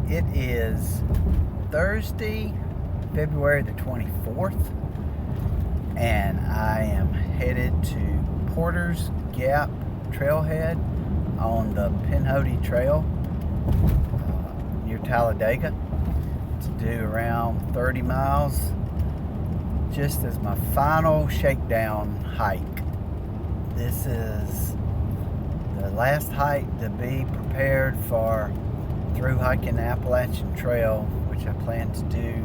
It is Thursday, February the 24th, and I am headed to Porter's Gap Trailhead on the Pinhoti Trail near Talladega to do around 30 miles just as my final shakedown hike. This is the last hike to be prepared for through hiking the Appalachian Trail, which I plan to do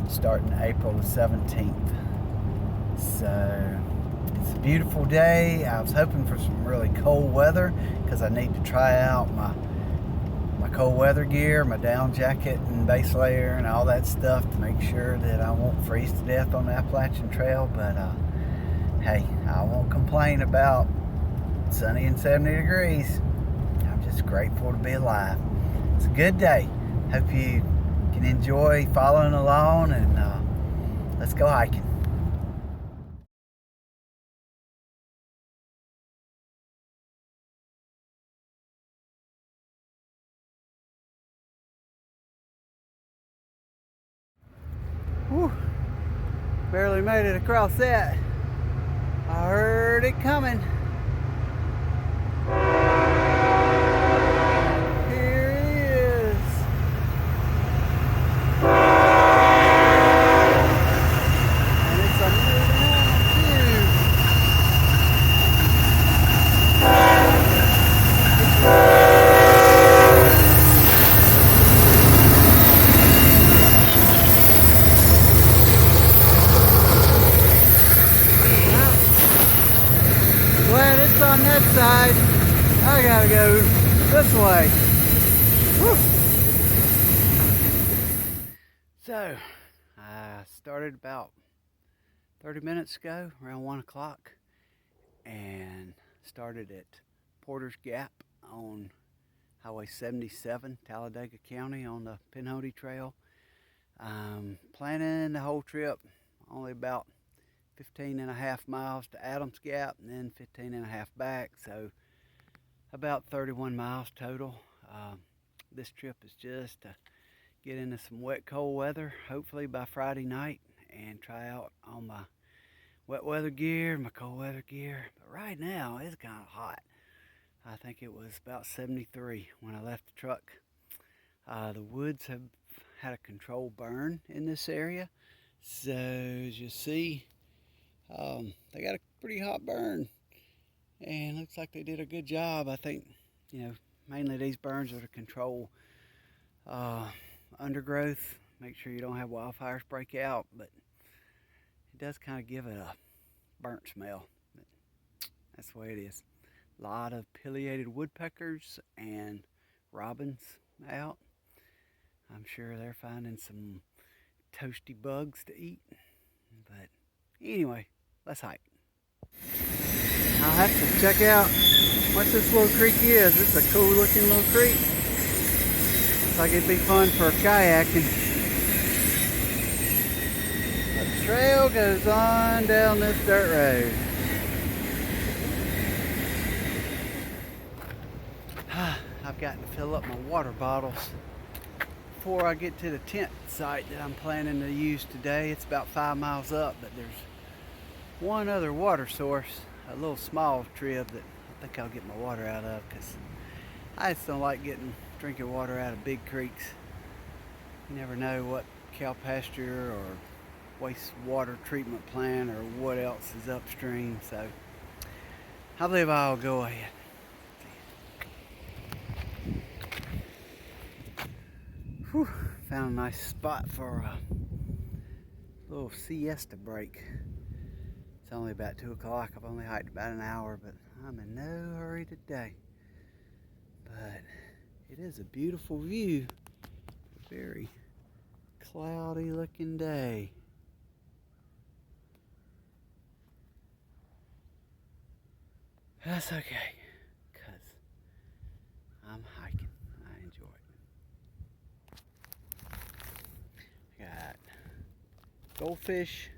starting April the 17th. So it's a beautiful day. I was hoping for some really cold weather because I need to try out my cold weather gear, my down jacket and base layer and all that stuff to make sure that I won't freeze to death on the Appalachian Trail. But hey, I won't complain about sunny and 70 degrees. I'm just grateful to be alive. It's a good day. Hope you can enjoy following along, and let's go hiking. Whew. Barely made it across that. I heard it coming. Glad it's on that side. I gotta go this way. Whew. So, I started about 30 minutes ago, around 1 o'clock, and started at Porter's Gap on Highway 77, Talladega County on the Pinhoti Trail. I'm planning the whole trip only about 15 and a half miles to Adams Gap and then 15 and a half back, so about 31 miles total. This trip is just to get into some wet cold weather, hopefully by Friday night, and try out all my wet weather gear, my cold weather gear. But right now it's kind of hot. I think it was about 73 when I left the truck. The woods have had a controlled burn in this area, so as you see, they got a pretty hot burn, and looks like they did a good job. I think, mainly these burns are to control undergrowth, make sure you don't have wildfires break out, but it does kind of give it a burnt smell. But that's the way it is. A lot of pileated woodpeckers and robins out. I'm sure they're finding some toasty bugs to eat. But anyway, let's hike. I'll have to check out what this little creek is. It's a cool looking little creek. Looks like it'd be fun for kayaking. The trail goes on down this dirt road. I've got to fill up my water bottles before I get to the tent site that I'm planning to use today. It's about 5 miles up, but there's one other water source, a little small trib that I think I'll get my water out of, because I just don't like drinking water out of big creeks. You never know what cow pasture or wastewater treatment plant or what else is upstream, so I believe I'll go ahead. Whew, found a nice spot for a little siesta break. It's only about 2 o'clock. I've only hiked about an hour, but I'm in no hurry today. But it is a beautiful view. A very cloudy looking day. That's okay, because I'm hiking. I enjoy it. Got goldfish,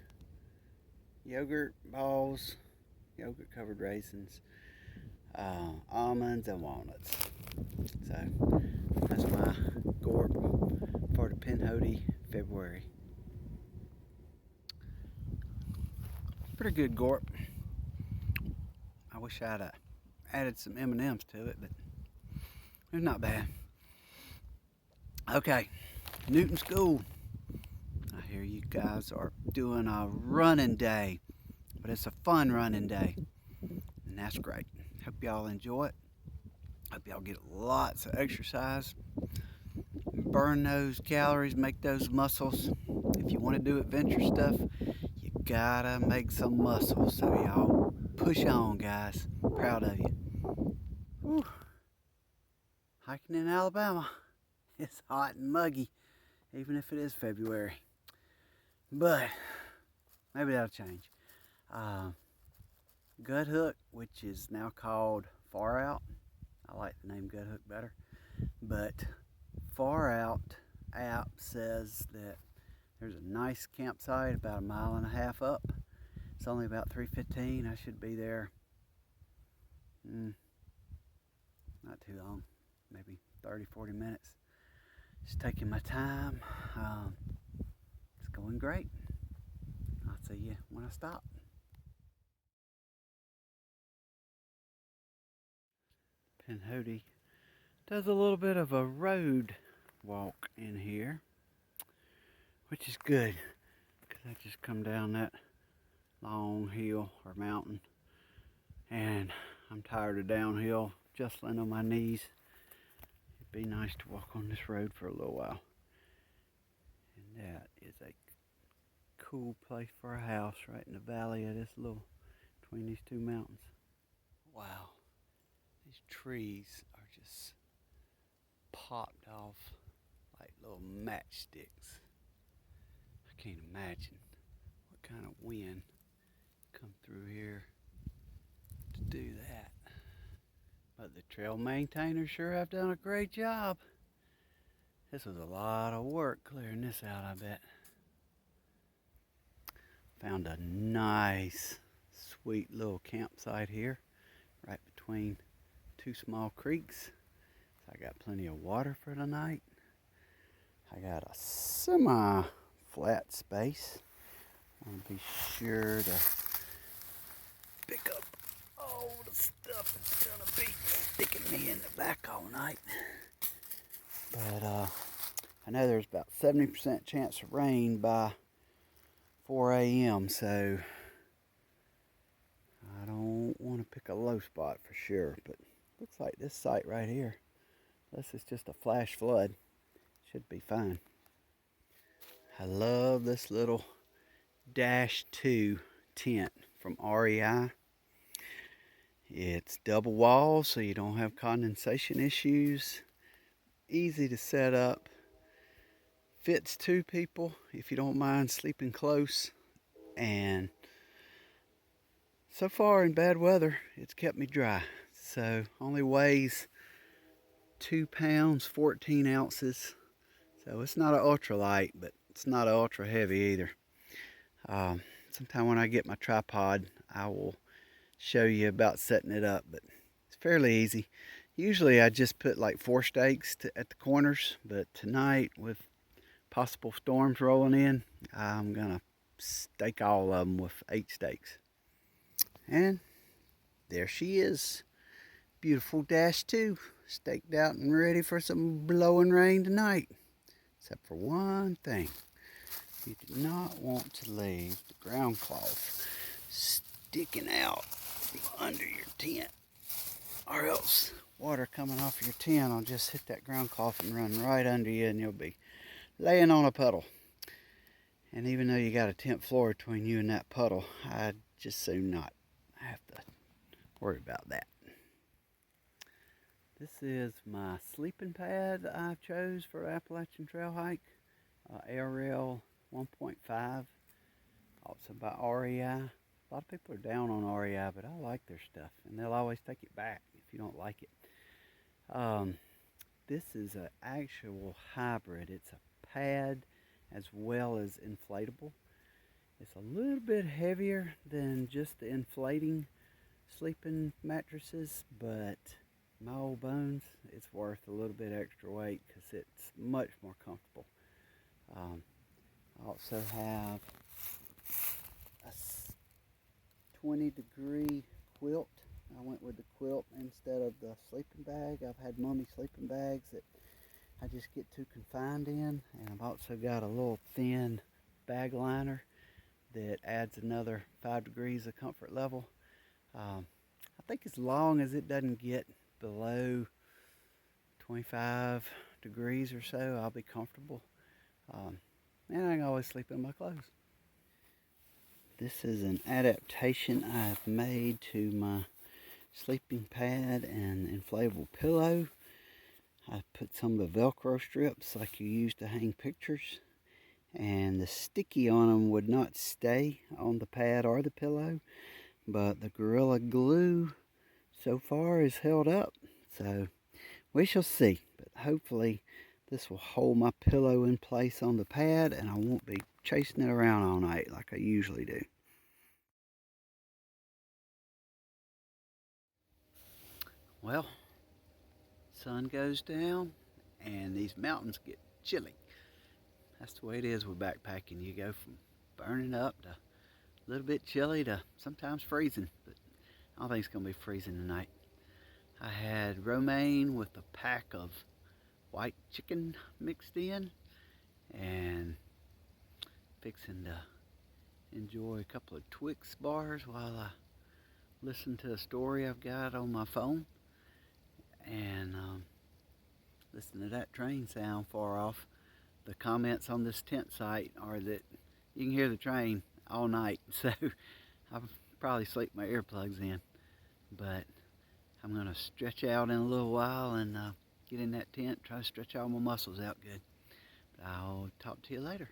yogurt balls, yogurt covered raisins, almonds and walnuts. So that's my gorp for the Pinhoti February. Pretty good gorp. I wish I'd added some M&Ms to it, but it's not bad. Okay, Newton School. I hear you guys are doing a running day, but it's a fun running day, and that's great. Hope y'all enjoy it. Hope y'all get lots of exercise, burn those calories, make those muscles. If you want to do adventure stuff, you gotta make some muscles. So y'all push on, guys. Proud of you. Whew. Hiking in Alabama. It's hot and muggy, even if it is February. But maybe that'll change. Gut Hook, which is now called Far Out. I like the name Gut Hook better. But Far Out app says that there's a nice campsite about 1.5 miles up. It's only about 3:15. I should be there not too long, maybe 30-40 minutes. Just taking my time. It's going great. I'll see you when I stop. Pinhoti does a little bit of a road walk in here, which is good because I just come down that long hill or mountain, and I'm tired of downhill, jostling on my knees. It'd be nice to walk on this road for a little while. And that is a cool place for a house right in the valley of this little, between these two mountains. Wow, these trees are just popped off like little matchsticks. I can't imagine what kind of wind come through here to do that. But the trail maintainers sure have done a great job. This was a lot of work clearing this out, I bet. Found a nice, sweet little campsite here, right between two small creeks. So I got plenty of water for the night. I got a semi-flat space. I want to be sure to pick up all the stuff that's gonna be sticking me in the back all night. But I know there's about 70% chance of rain by 4 a.m. so I don't want to pick a low spot for sure. But looks like this site right here, unless it's just a flash flood, should be fine. I love this little -2 tent from REI. It's double wall, so you don't have condensation issues. Easy to set up. Fits 2 people if you don't mind sleeping close. And so far in bad weather, it's kept me dry. So only weighs 2 pounds, 14 ounces. So it's not an ultralight, but it's not an ultra heavy either. Sometime when I get my tripod, I will show you about setting it up, but it's fairly easy. Usually I just put like 4 stakes at the corners, but tonight with possible storms rolling in, I'm gonna stake all of them with 8 stakes. And there she is, beautiful -2, staked out and ready for some blowing rain tonight. Except for one thing, you do not want to leave the ground cloth sticking out from under your tent, or else water coming off your tent will just hit that ground cloth and run right under you, and you'll be laying on a puddle. And even though you got a tent floor between you and that puddle, I'd just soon not have to worry about that. This is my sleeping pad that I chose for Appalachian Trail hike, ARL 1.5, also by REI. A lot of people are down on REI, but I like their stuff, and they'll always take it back if you don't like it. This is an actual hybrid. It's a pad as well as inflatable. It's a little bit heavier than just the inflating sleeping mattresses, but my old bones, it's worth a little bit extra weight because it's much more comfortable. Um, I also have a 20-degree quilt. I went with the quilt instead of the sleeping bag. I've had mummy sleeping bags that I just get too confined in, and I've also got a little thin bag liner that adds another 5 degrees of comfort level. I think as long as it doesn't get below 25 degrees or so, I'll be comfortable. And I can always sleep in my clothes. This is an adaptation I've made to my sleeping pad and inflatable pillow. I put some of the Velcro strips like you use to hang pictures, and the sticky on them would not stay on the pad or the pillow, but the Gorilla Glue so far is held up, so we shall see. But hopefully this will hold my pillow in place on the pad and I won't be chasing it around all night like I usually do. Well, sun goes down and these mountains get chilly. That's the way it is with backpacking. You go from burning up to a little bit chilly to sometimes freezing, but I don't think it's going to be freezing tonight. I had romaine with a pack of white chicken mixed in and fixing to enjoy a couple of Twix bars while I listen to a story I've got on my phone and listen to that train sound far off. The comments on this tent site are that you can hear the train all night, so I'll probably sleep my earplugs in, but I'm going to stretch out in a little while and get in that tent, try to stretch all my muscles out good. But I'll talk to you later.